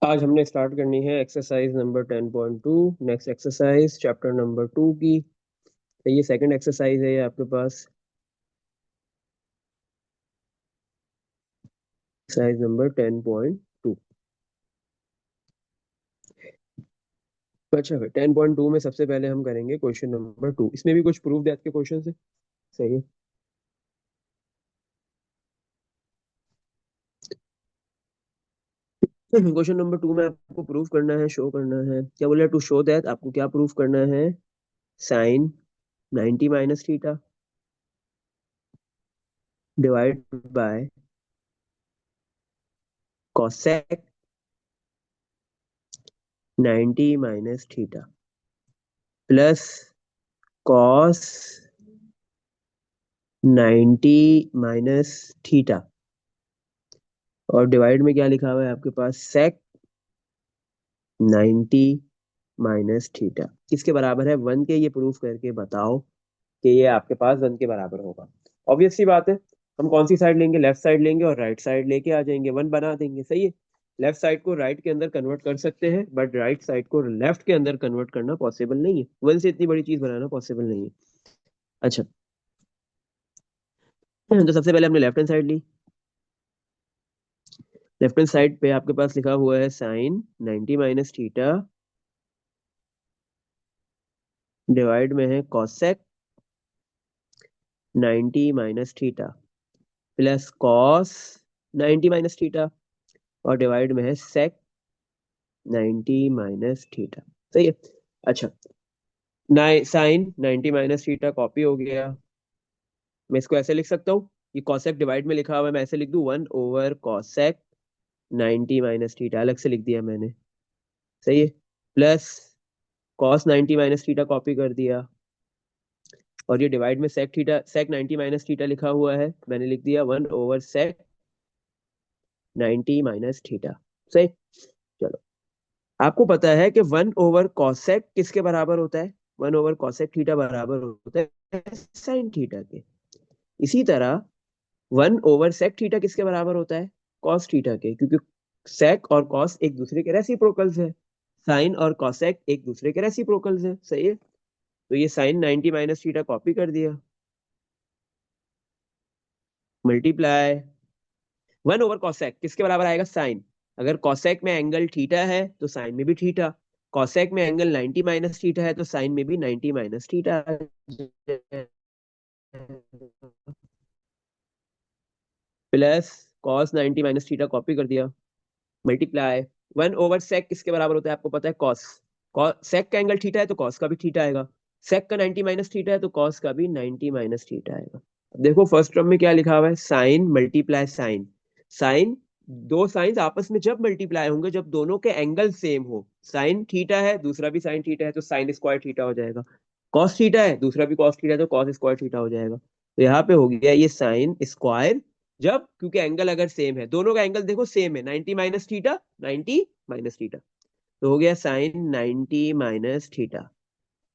आज हमने स्टार्ट करनी है exercise number 10.2। Next exercise chapter number 2 की। तो ये सेकंड एक्सरसाइज है ये आपके पास, एक्सरसाइज नंबर 10.2। अच्छा फिर 10.2 में सबसे पहले हम करेंगे क्वेश्चन नंबर 2। इसमें भी कुछ प्रूफ दैट के क्वेश्चन है। सही है। क्वेश्चन नंबर 2 में आपको प्रूफ करना है, शो करना है। क्या बोला? टू शो दैट, आपको क्या प्रूफ करना है? Sine 90 minus theta divide by cosec 90 minus theta plus cos 90 minus theta, और डिवाइड में क्या लिखा हुआ है आपके पास? सेक 90 माइनस थीटा किसके बराबर है? 1 के। ये प्रूफ करके बताओ कि ये आपके पास 1 के बराबर होगा। ऑब्वियस सी बात है। हम कौन सी साइड लेंगे? लेफ्ट साइड लेंगे और राइट साइड लेके आ जाएंगे, 1 बना देंगे। सही है। लेफ्ट साइड को राइट के अंदर कन्वर्ट कर सकते हैं, बट राइट साइड को लेफ्ट के अंदर कन्वर्ट करना पॉसिबल नहीं है। 1 से इतनी बड़ी चीज बनाना पॉसिबल नहीं है। अच्छा, तो सबसे पहले हमने लेफ्ट हैंड साइड ली। लेफ्ट हैंड साइड पे आपके पास लिखा हुआ है साइन 90 माइनस थीटा डिवाइड में है cosec 90 minus theta plus cos 90 minus theta, और डिवाइड में है सेक 90 माइनस थीटा। सही है। अच्छा, साइन 90 माइनस थीटा कॉपी हो गया। मैं इसको ऐसे लिख सकता हूँ, ये कॉसेक डिवाइड में लिखा हुआ है, मैं ऐसे लिख दूं 1 ओवर कॉसेक 90 माइनस थीटा, अलग से लिख दिया मैंने। सही है। Plus cos 90 minus theta copy कर दिया, और ये डिवाइड में सेक थीटा, सेक 90 माइनस थीटा लिखा हुआ है, मैंने लिख दिया 1 ओवर सेक 90 माइनस थीटा। सही। चलो, आपको पता है कि 1 ओवर कॉसेक किसके बराबर होता है? 1 ओवर कॉसेक थीटा बराबर होता है साइन थीटा के। इसी तरह 1 ओवर सेक थीटा किसके बराबर होता है? कॉस थीटा के, क्योंकि सेक और कॉस एक दूसरे के रेसिप्रोकल्स है। साइन और कॉसेक एक दूसरे के रेसिप्रोकल्स है। सही है। तो ये साइन 90 माइनस थीटा कॉपी कर दिया, मल्टीप्लाई 1 ओवर कॉसेक किसके बराबर आएगा? साइन। अगर कॉसेक में एंगल थीटा है तो साइन में भी थीटा। कॉसेक में एंगल 90 माइनस थीटा है तो साइन में भी 90 minus theta. Plus cos 90 minus theta copy कर दिया, मल्टीप्लाई 1 ओवर सेक किसके बराबर होता है? आपको पता है कॉस। सेक का एंगल थीटा है तो कॉस का भी थीटा आएगा। सेक का 90 माइनस थीटा है तो कॉस का भी 90 माइनस थीटा आएगा। अब देखो फर्स्ट टर्म में क्या लिखा हुआ है? Sine multiply sine. साइन, दो साइंस आपस में जब मल्टीप्लाई होंगे जब दोनों के एंगल सेम हो। साइन थीटा है, दूसरा भी साइन थीटा है, तो साइन स्क्वायर थीटा हो जाएगा। कॉस थीटा है, दूसरा भी कॉस थीटा है, तो कॉस स्क्वायर थीटा हो जाएगा। तो यहाँ पे हो गया ये साइन स्क्वायर, जब क्योंकि एंगल अगर सेम है, दोनों का एंगल देखो सेम है, 90 माइनस थीटा 90 माइनस थीटा, तो हो गया साइन 90 माइनस थीटा।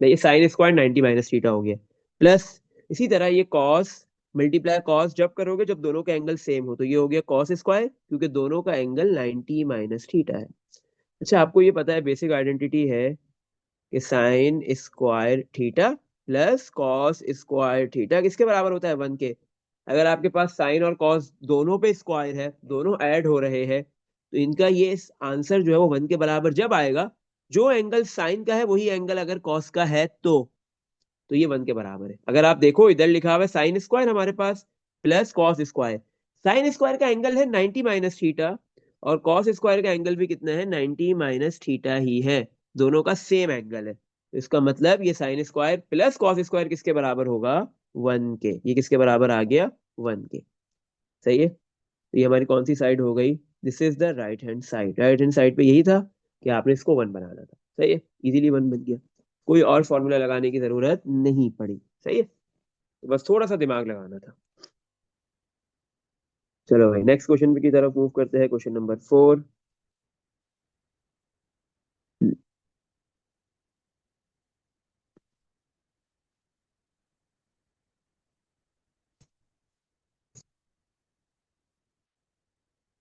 ये साइन स्क्वायर 90 माइनस थीटा हो गया। प्लस इसी तरह ये कॉस मल्टीप्लाई कॉस जब करोगे जब दोनों का एंगल सेम हो, तो ये हो गया कॉस स्क्वायर, क्योंकि दोनों का एंगल 90 माइनस थीटा है। अच्छा, आपको ये पता है, बेसिक आइडेंटिटी है कि sine square theta plus cos square theta किसके बराबर होता है? 1 के। अगर आपके पास साइन और कॉस दोनों पे स्क्वायर है, दोनों ऐड हो रहे हैं, तो इनका ये आंसर जो है वो 1 के बराबर जब आएगा, जो एंगल साइन का है वही एंगल अगर कॉस का है तो ये 1 के बराबर है। अगर आप देखो इधर लिखा हुआ है साइन स्क्वायर हमारे पास plus cos square. Sine square का एंगल है 90 माइनस थीटा, और कॉस स्क्वायर का एंगल भी कितना है? 90 माइनस थीटा ही है। दोनों का सेम एंगल है, तो इसका मतलब ये sine square plus cos square किसके बराबर होगा? 1 के। ये किसके बराबर आ गया? 1 के। सही है। तो ये हमारी कौन सी साइड हो गई? This is the right hand side. Right hand side पे यही था कि आपने इसको 1 बनाना था। सही है। इजीली 1 बन गया, कोई और फॉर्मूला लगाने की जरूरत नहीं पड़ी। सही है। तो बस थोड़ा सा दिमाग लगाना था। चलो भाई, नेक्स्ट क्वेश्चन की तरफ मूव करते हैं। Question number 4।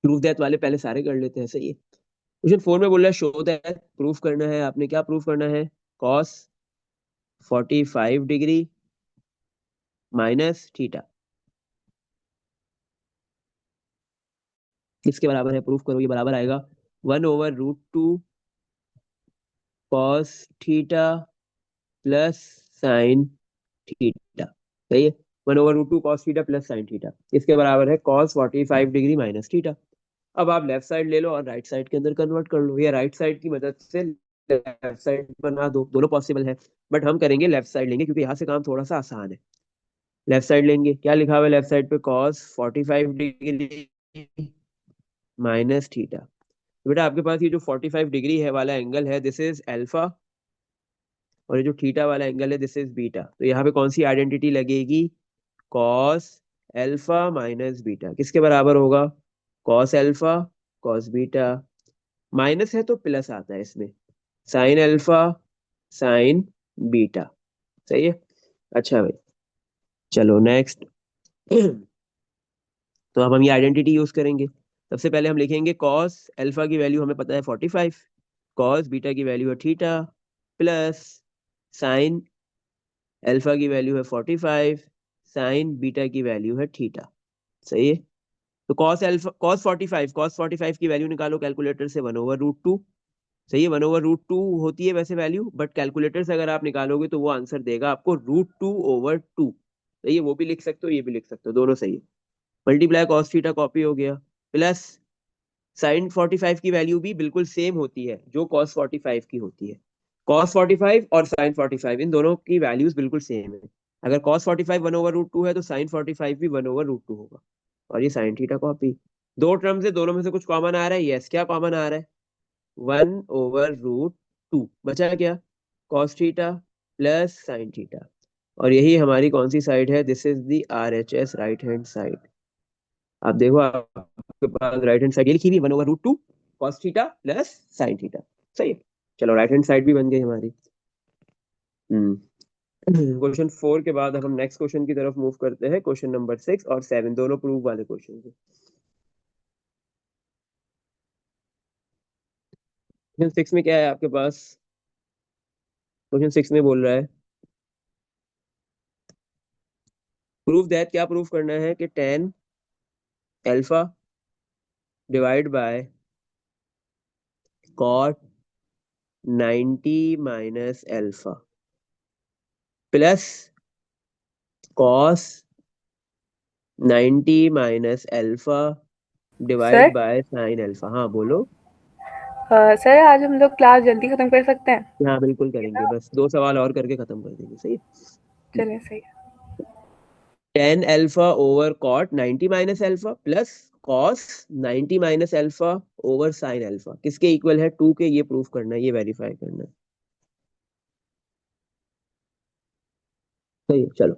प्रूफ दैट वाले पहले सारे कर लेते हैं, सही है। क्वेश्चन 4 में बोल रहा है शो दैट, प्रूफ करना है आपने, क्या प्रूफ करना है, कॉस 45 डिग्री माइनस थीटा किसके बराबर है, प्रूफ करो। ये बराबर आएगा 1/√2 cos theta plus sine theta, सही है। 1/√2 cos theta plus sine theta इसके बराबर है कॉस 45 डिग्री माइनस थीटा। अब आप लेफ्ट साइड ले लो और राइट साइड के अंदर कन्वर्ट कर लो, या राइट साइड की मदद से लेफ्ट साइड बना दो, दोनों पॉसिबल है। बट हम करेंगे लेफ्ट साइड लेंगे क्योंकि यहाँ से काम थोड़ा सा आसान है। लेफ्ट साइड लेंगे, क्या लिखा हुआ है लेफ्ट साइड पे, कॉस 45 डिग्री माइनस थीटा। बेटा आपके पास ये जो 45 डिग्री है वाला एंगल है, दिस इज अल्फा, और ये जो थीटा वाला एंगल है दिस इज बीटा। तो यहाँ पे कौन सी आइडेंटिटी लगेगी, कॉस अल्फा माइनस बीटा किसके बराबर होगा, cos alpha cos beta, minus है तो प्लस आता है इसमें, साइन अल्फा साइन बीटा, सही है। अच्छा भाई, चलो नेक्स्ट। तो अब हम ये आइडेंटिटी यूज करेंगे। सबसे पहले हम लिखेंगे कॉस अल्फा की वैल्यू हमें पता है 45, कॉस बीटा की वैल्यू है थीटा, प्लस साइन अल्फा की वैल्यू है 45, साइन बीटा की वैल्यू है थीटा, सही है। तो कॉस 45 की वैल्यू निकालो कैलकुलेटर से, 1/√2, सही है। 1/√2 होती है वैसे वैल्यू, बट कैलकुलेटर से अगर आप निकालोगे तो वो आंसर देगा आपको √2/2, सही है। वो भी लिख सकते हो, ये भी लिख सकते हो, दोनों सही है। मल्टीप्लाई कॉस थीटा कॉपी हो गया, प्लस साइन 45 की वैल्यू भी बिल्कुल सेम होती है जो कॉस 45 की होती है। कॉस 45 और साइन 45 इन दोनों की वैल्यूज बिल्कुल सेम है। अगर कॉस 45 1/√2 है तो साइन 45 भी 1/√2 होगा। और ये साइन थीटा कॉपी, दो टर्म से दोनों में से कुछ कॉमन आ रहा है, यस, क्या कॉमन आ रहा है, 1/√2 बचा क्या, cos theta plus sine theta. और यही हमारी कौन सी साइड है, this is the RHS, right hand side. आप देखो आपके पास राइट हैंड साइड ये लिखी हुई 1/√2 cos theta plus sine theta, सही है। चलो राइट हैंड साइड भी बन गई हमारी। हम्म। क्वेश्चन 4 के बाद अब हम नेक्स्ट क्वेश्चन की तरफ मूव करते हैं। क्वेश्चन नंबर 6 और 7 दोनों प्रूफ वाले क्वेश्चन है। क्वेश्चन 6 में क्या है आपके पास, क्वेश्चन 6 में बोल रहा है प्रूफ दैट, क्या प्रूफ करना है कि tan alpha divide by cot 90 minus alpha plus cos 90 minus alpha sir divide by sine alpha. हाँ बोलो। सर आज हम लोग क्लास जल्दी खत्म कर सकते हैं। हाँ बिल्कुल ये करेंगे, ना, बस दो सवाल और करके खत्म कर देंगे, सही है। चलिए सही है। Tan alpha over cot 90 minus alpha plus cos 90 minus alpha over sine alpha किसके इक्वल है, 2 के, ये प्रूफ करना है, ये वेरीफाई करना है, सही है। चलो,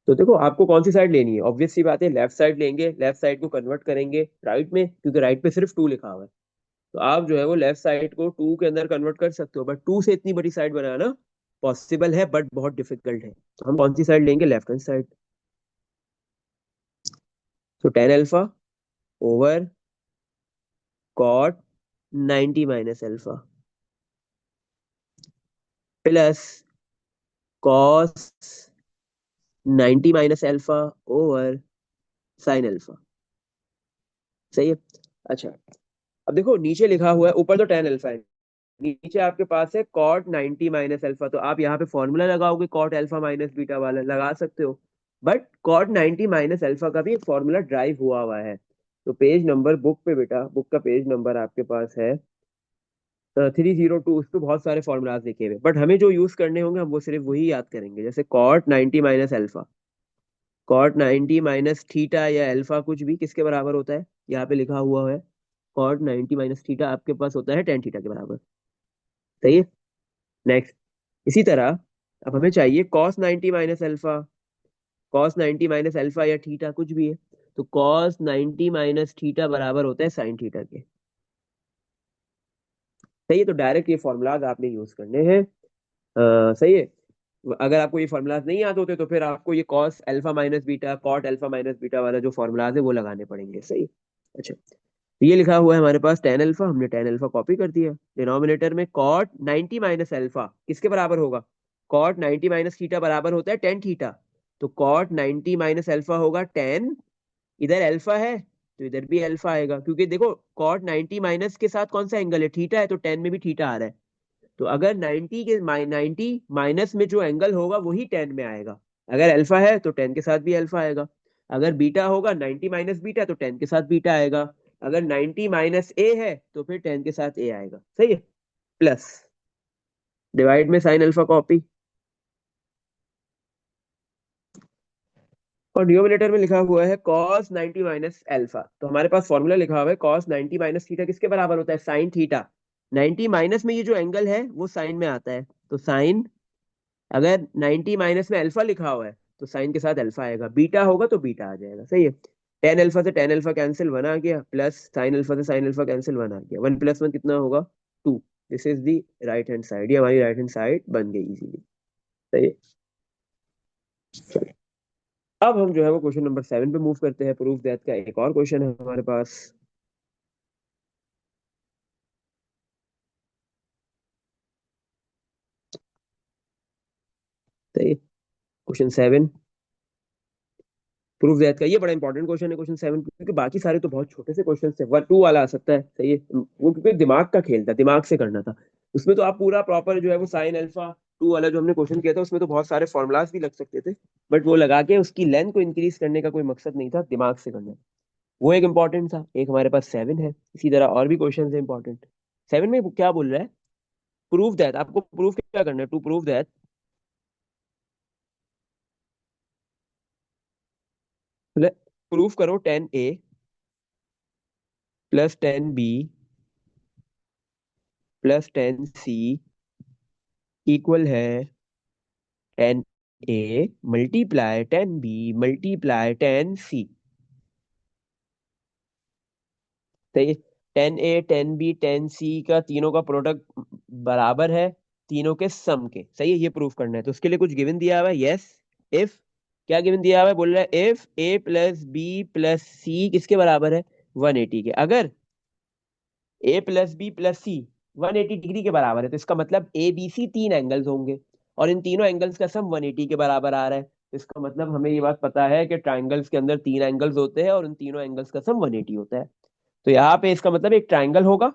तो देखो आपको कौन सी साइड लेनी है, ऑब्वियस सी बात है लेफ्ट साइड लेंगे, लेफ्ट साइड को कन्वर्ट करेंगे राइट में, क्योंकि राइट पे सिर्फ 2 लिखा हुआ है। तो आप जो है वो लेफ्ट साइड को 2 के अंदर कन्वर्ट कर सकते हो, बट 2 से इतनी बड़ी साइड बनाना पॉसिबल है बट बहुत डिफिकल्ट है। तो हम कौन सी साइड लेंगे, लेफ्ट हैंड साइड। तो tan alpha over cot 90 minus alpha plus cos 90 minus alpha over sine alpha, सही है। अच्छा, अब देखो नीचे लिखा हुआ है, ऊपर तो टेन अल्फा है, नीचे आपके पास है कॉट 90 माइनस अल्फा। तो आप यहाँ पे फॉर्मूला लगाओगे कॉट अल्फा माइनस बीटा वाला, लगा सकते हो। बट कॉट 90 माइनस अल्फा का भी एक फॉर्मूला ड्राइव हुआ हुआ है। तो पेज नंबर बुक पे, बेटा बुक का पेज नंबर आपके पास है 302, उस पर बहुत सारे फॉर्मूलाज लिखे हुए, बट हमें जो यूज करने होंगे हम वो सिर्फ वही याद करेंगे। जैसे cot 90 minus alpha, cot 90 minus theta या अल्फा कुछ भी किसके बराबर होता है, यहाँ पे लिखा हुआ है कॉट 90 माइनस थीटा आपके पास होता है टेन थीटा के बराबर, सही है। नेक्स्ट, इसी तरह अब हमें चाहिए cos 90 minus alpha, cos 90 minus alpha या थीटा कुछ भी है। तो कॉस 90 माइनस थीटा बराबर होता है साइन थीटा के, सही है। तो डायरेक्ट ये फॉर्मूलाज आपने यूज करने हैं, सही है। अगर आपको ये फॉर्मूलाज नहीं याद होते तो फिर आपको ये cos alpha minus beta, cot alpha minus beta वाला जो फॉर्मूलाज है वो लगाने पड़ेंगे, सही है। अच्छा, ये लिखा हुआ है हमारे पास tan अल्फा, हमने tan अल्फा कॉपी कर दिया। डिनोमिनेटर में cot 90 माइनस अल्फा किसके बराबर होगा? cot 90 माइनस थीटा बराबर होता है tan थीटा। तो cot 90 माइनस अल्फा होगा tan, इधर अल्फा है तो इधर भी अल्फा आएगा, क्योंकि देखो cot 90 माइनस के साथ कौन सा एंगल है? थीटा है, तो tan में भी थीटा आ रहा है। तो अगर 90 माइनस में जो एंगल होगा वही tan में आएगा। अगर अल्फा है तो tan के साथ भी अल्फा आएगा। अगर बीटा होगा 90 माइनस बीटा, तो tan के साथ बीटा आएगा। अगर 90 माइनस ए है तो फिर tan के साथ ए आएगा। सही है। प्लस डिवाइड में साइन अल्फा कॉपी, और डिनोमिनेटर में लिखा हुआ है cos 90 माइनस अल्फा। तो हमारे पास फॉर्मूला लिखा हुआ है cos 90 माइनस थीटा किसके बराबर होता है? Sine theta. 90 माइनस में ये जो एंगल है वो साइन में आता है, तो साइन, अगर 90 माइनस में अल्फा लिखा हुआ है तो साइन के साथ अल्फा आएगा, बीटा होगा तो बीटा आ जाएगा। सही है। टेन अल्फा से टेन अल्फा कैंसिल, वन आ गया, प्लस साइन अल्फा से साइन अल्फा कैंसिल, वन आ गया। वन प्लस वन कितना होगा? Two. This is the right hand side, ये हमारी राइट हैंड साइड बन गई इजीली। सही है। अब हम जो है वो क्वेश्चन नंबर 7 पे मूव करते हैं। प्रूफ दैट का एक और क्वेश्चन है हमारे पास। सही है। क्वेश्चन 7, प्रूफ दैट का, ये बड़ा इंपॉर्टेंट क्वेश्चन है क्वेश्चन 7, क्योंकि बाकी सारे तो बहुत छोटे से क्वेश्चन थे। वन टू वाला आ सकता है। सही है, वो क्योंकि दिमाग का खेल था, दिमाग से करना था। उसमें तो आप पूरा प्रॉपर जो है वो साइन अल्फा टू वाला जो हमने क्वेश्चन किया था, उसमें तो बहुत सारे फॉर्मुलाज भी लग सकते थे, बट वो लगा के उसकी लेंथ को इंक्रीज करने का कोई मकसद नहीं था, दिमाग से करना। वो एक इंपॉर्टेंट था। एक हमारे पास 7 है, इसी तरह और भी क्वेश्चन है इंपॉर्टेंट। 7 में क्या बोल रहा है? प्रूफ दैट, आपको प्रूफ क्या करना है? टू प्रूव दैट, प्रूफ करो टेन ए plus tan B plus tan C equal है tan A multiply tan B multiply tan C. सही है। टेन ए टेन बी टेन सी का तीनों का प्रोडक्ट बराबर है तीनों के सम के। सही है, ये प्रूफ करना है। तो उसके लिए कुछ गिवन दिया हुआ है। यस, इफ, क्या गिवन दिया हुआ है? बोल रहा है if A plus B plus C किसके बराबर है? 180 के। अगर A plus B plus C 180 degree के बराबर है, तो इसका मतलब ए बी सी तीन एंगल्स होंगे, और इन तीनों एंगल्स का सम 180 के बराबर आ रहा है। तो इसका मतलब हमें ये बात पता है कि ट्राइंगल्स के अंदर तीन एंगल्स होते हैं और उन तीनों एंगल्स का सम 180 होता है। तो यहाँ पे इसका मतलब एक ट्राइंगल होगा।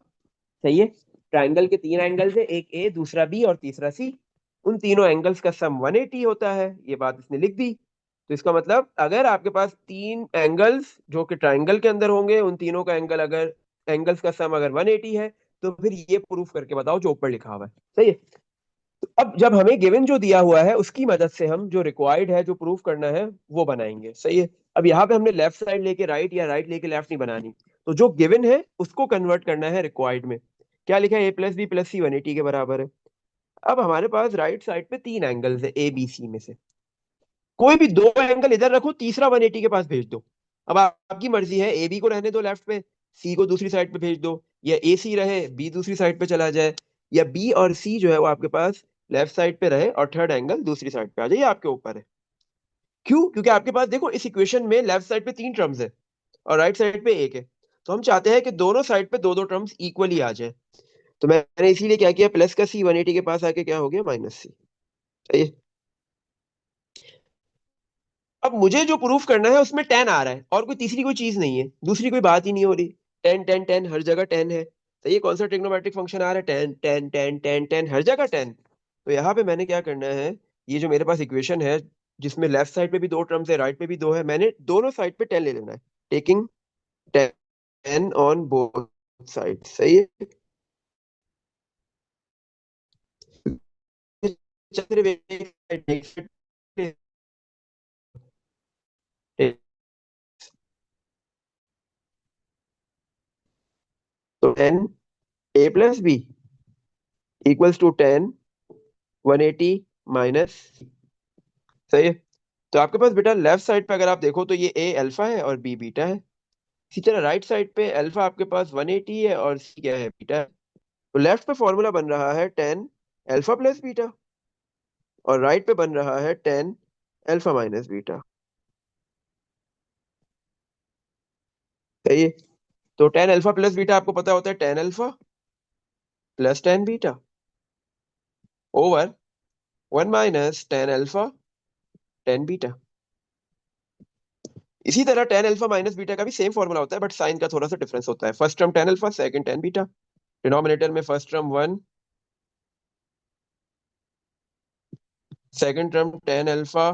सही है। ट्राइंगल के तीन एंगल्स है, एक ए दूसरा बी और तीसरा सी। उन तीनों एंगल्स का सम 180 होता है, ये बात इसने लिख दी। तो इसका मतलब अगर आपके पास तीन एंगल्स जो कि ट्राइंगल के अंदर होंगे, उन तीनों का एंगल अगर एंगल्स का सम अगर 180 है, तो फिर ये प्रूफ करके बताओ जो ऊपर लिखा हुआ है। सही है। तो अब जब हमें गिवन जो दिया हुआ है उसकी मदद से हम जो रिक्वायर्ड है जो प्रूफ करना है वो बनाएंगे। सही है। अब यहाँ पे हमने लेफ्ट साइड लेके राइट या राइट लेके लेफ्ट नहीं बनानी, तो जो गिवन है उसको कन्वर्ट करना है रिक्वायर्ड में। क्या लिखा है? ए प्लस बी प्लस सी 180 के बराबर है। अब हमारे पास राइट साइड पे तीन एंगल्स है ए बी सी में से, कोई भी दो एंगल इधर रखो, तीसरा 180 के पास भेज दो। अब आपकी मर्जी है, ए बी को रहने दो लेफ्ट पे, सी को दूसरी साइड पे भेज दो, या ए सी रहे बी दूसरी साइड पे चला जाए, या बी और सी जो है वो आपके पास लेफ्ट साइड पे रहे और थर्ड एंगल दूसरी साइड पे आ जाए। ये आपके ऊपर है। क्यों? क्योंकि आपके पास देखो इस इक्वेशन में लेफ्ट साइड पे तीन टर्म्स है और राइट साइड पे एक है, तो हम चाहते हैं कि दोनों साइड पे दो दो टर्म्स इक्वली आ जाए। तो मैंने इसीलिए क्या किया, प्लस का सी 180 के पास आके क्या हो गया? माइनस सी। सही है। अब मुझे जो प्रूफ करना है उसमें टेन आ रहा है और कोई तीसरी कोई चीज नहीं है, दूसरी कोई बात ही नहीं हो रही। टेन टेन टेन हर जगह टेन है। तो ये कौन सा ट्रिग्नोमेट्रिक फंक्शन आ रहा है? Tan tan tan tan tan हर जगह टेन। तो यहाँ पे मैंने क्या करना है, ये जो मेरे पास इक्वेशन है जिसमें लेफ्ट साइड पे भी दो टर्म्स है राइट पे भी दो है, मैंने दोनों साइड पे टेन ले लेना है, taking tan on both side. सही है। सिर्फ एक side तो tan A plus b equals to tan 180 minus. सही है। तो आपके पास बेटा लेफ्ट साइड पे अगर आप देखो तो ये ए अल्फा है और बी बीटा है। इसी तरह राइट साइड पे अल्फा आपके पास 180 है और सी क्या है? बीटा है। तो लेफ्ट पे फॉर्मूला बन रहा है टेन अल्फा प्लस बीटा, और राइट पे बन रहा है टेन अल्फा माइनस बीटा। सही है। तो टेन अल्फा प्लस बीटा आपको पता होता है tan alpha plus tan beta over one minus tan alpha tan beta. इसी तरह टेन अल्फा माइनस बीटा का भी सेम फॉर्मूला होता है, बट साइन का थोड़ा सा डिफरेंस होता है। First term tan alpha, second tan beta, denominator में first term one, second term tan alpha.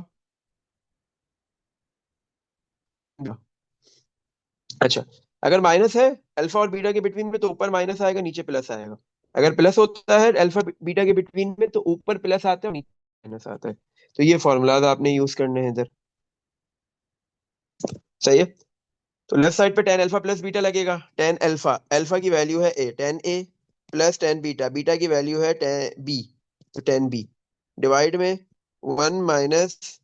अच्छा, अगर माइनस है अल्फा और बीटा के बिटवीन में तो ऊपर माइनस आएगा, नीचे प्लस आएगा। अगर प्लस होता है अल्फा बीटा के बिटवीन में तो ऊपर प्लस आता है और नीचे माइनस आता है। तो ये फॉर्मूलाज आपने यूज करने हैं इधर। सही है। तो लेफ्ट साइड पे टेन अल्फा प्लस बीटा लगेगा। टेन अल्फा, अल्फा की वैल्यू है A, tan A plus tan beta, beta की वैल्यू है टेन बी, तो टेन बी डिवाइड में one minus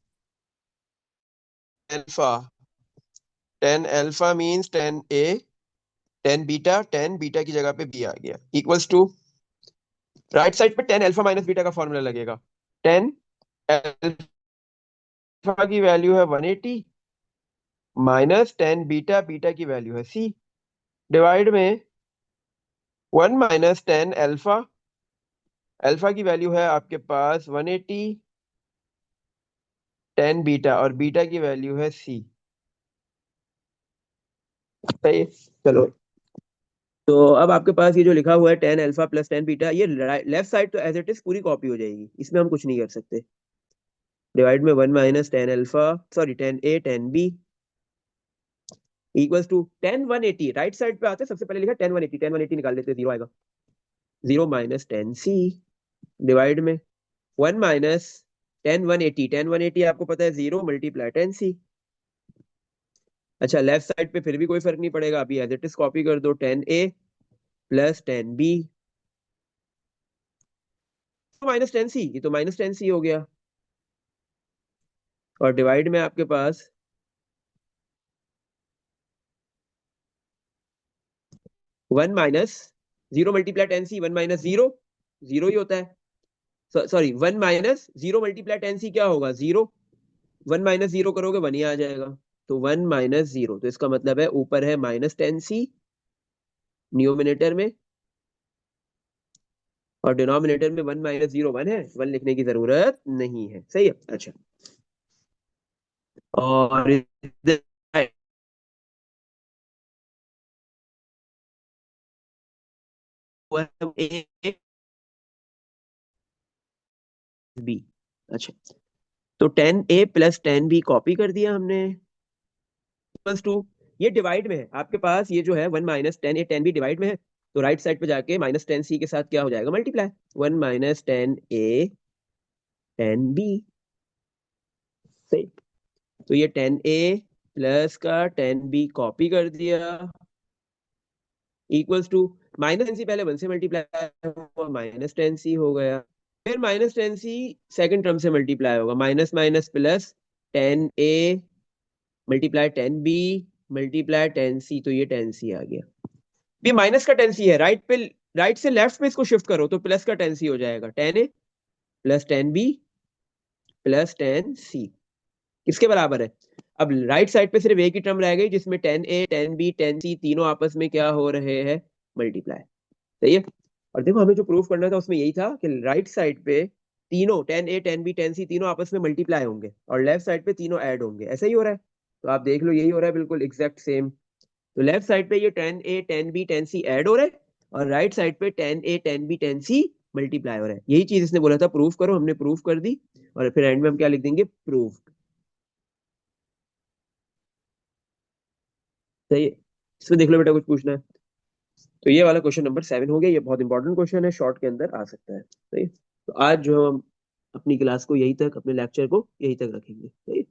alpha. Tan alpha means tan ए, टेन बीटा की जगह पे बी आ गया, इक्वल्स टू राइट साइड पे टेन अल्फा माइनस बीटा का फॉर्मूला लगेगा। टेन अल्फा की वैल्यू है 180 माइनस टेन बीटा, बीटा की वैल्यू है सी, डिवाइड में one minus tan alpha, alpha की वैल्यू है आपके पास 180 टेन बीटा और बीटा की वैल्यू है सी। सही है। चलो, तो अब आपके पास ये जो लिखा हुआ है tan alpha plus tan beta, ये लेफ्ट साइड तो एज इट इज पूरी कॉपी हो जाएगी, इसमें हम कुछ नहीं कर सकते। डिवाइड में one minus tan alpha, sorry tan A tan b equals to tan one eighty. Right side पे आते हैं, सबसे पहले लिखा tan one eighty, tan one eighty निकाल लेते हैं, जीरो आएगा। Zero minus tan c divide में one minus tan one eighty, tan one eighty आपको पता है जीरो मल्टीप्लाई टेन सी। अच्छा, लेफ्ट साइड पे फिर भी कोई फर्क नहीं पड़ेगा, अभी एज इट इज कॉपी कर दो, टेन ए plus tan B minus tan C, ये तो माइनस टेन सी हो गया, और डिवाइड में आपके पास one minus zero multiply tan C, one minus zero, zero ही होता है। Sorry, one minus zero multiply tan C क्या होगा, जीरो। वन माइनस जीरो करोगे वन ही आ जाएगा, तो वन माइनस जीरो, तो इसका मतलब है ऊपर है माइनस टेन सी न्यूमिनेटर में, और डिनोमिनेटर में वन माइनस जीरो वन है, वन लिखने की जरूरत नहीं है। सही है। अच्छा, और इधर ए बी। अच्छा, तो टेन ए प्लस टेन बी कॉपी कर दिया हमने, इक्वल्स टू, ये डिवाइड में है आपके पास, ये जो है वन माइनस टेन ए टेन बी डिवाइड में है, तो राइट साइड पे जाके माइनस टेन सी के साथ क्या हो जाएगा, मल्टीप्लाई, वन माइनस टेन ए टेन बी। सही। तो ये टेन ए प्लस का टेन बी कॉपी कर दिया, इक्वल्स टू माइनस टेन सी पहले वन से मल्टीप्लाई हुआ, माइनस टेन सी हो गया, फिर minus tan C second term से मल्टीप्लाई होगा, minus minus plus tan A multiply tan B multiply tan C, तो ये टेन सी आ गया। ये माइनस का टेन सी है, राइट पे, राइट से लेफ्ट में इसको शिफ्ट करो तो प्लस का टेन सी हो जाएगा, टेन ए plus tan B plus tan C किसके बराबर है। अब राइट साइड पे सिर्फ एक ही टर्म रह गई जिसमें टेन ए टेन बी टेन सी तीनों आपस में क्या हो रहे हैं, मल्टीप्लाई। सही है। और देखो, हमें जो प्रूफ करना था उसमें यही था कि राइट साइड पे तीनों टेन ए टेन बी टेन सी तीनों आपस में मल्टीप्लाई होंगे, और लेफ्ट साइड पे तीनों ऐड होंगे, ऐसा ही हो रहा है। तो आप देख लो, यही हो रहा है, बिल्कुल एग्जैक्ट सेम। तो लेफ्ट साइड पे ये टेन ए टेन बी टेन सी ऐड हो रहा है, और राइट साइड पे टेन ए tan B tan C multiply हो रहा है। यही चीज इसने बोला था प्रूफ करो, हमने प्रूफ कर दी, और फिर एंड में हम क्या लिख देंगे, प्रूफ। सही है। इसमें देख लो बेटा, कुछ पूछना है तो ये वाला क्वेश्चन नंबर 7 हो गया, ये बहुत इंपॉर्टेंट क्वेश्चन है, शॉर्ट के अंदर आ सकता है। सही है? तो आज जो हम अपनी क्लास को यहीं तक, अपने लेक्चर को यहीं तक रखेंगे। सही है?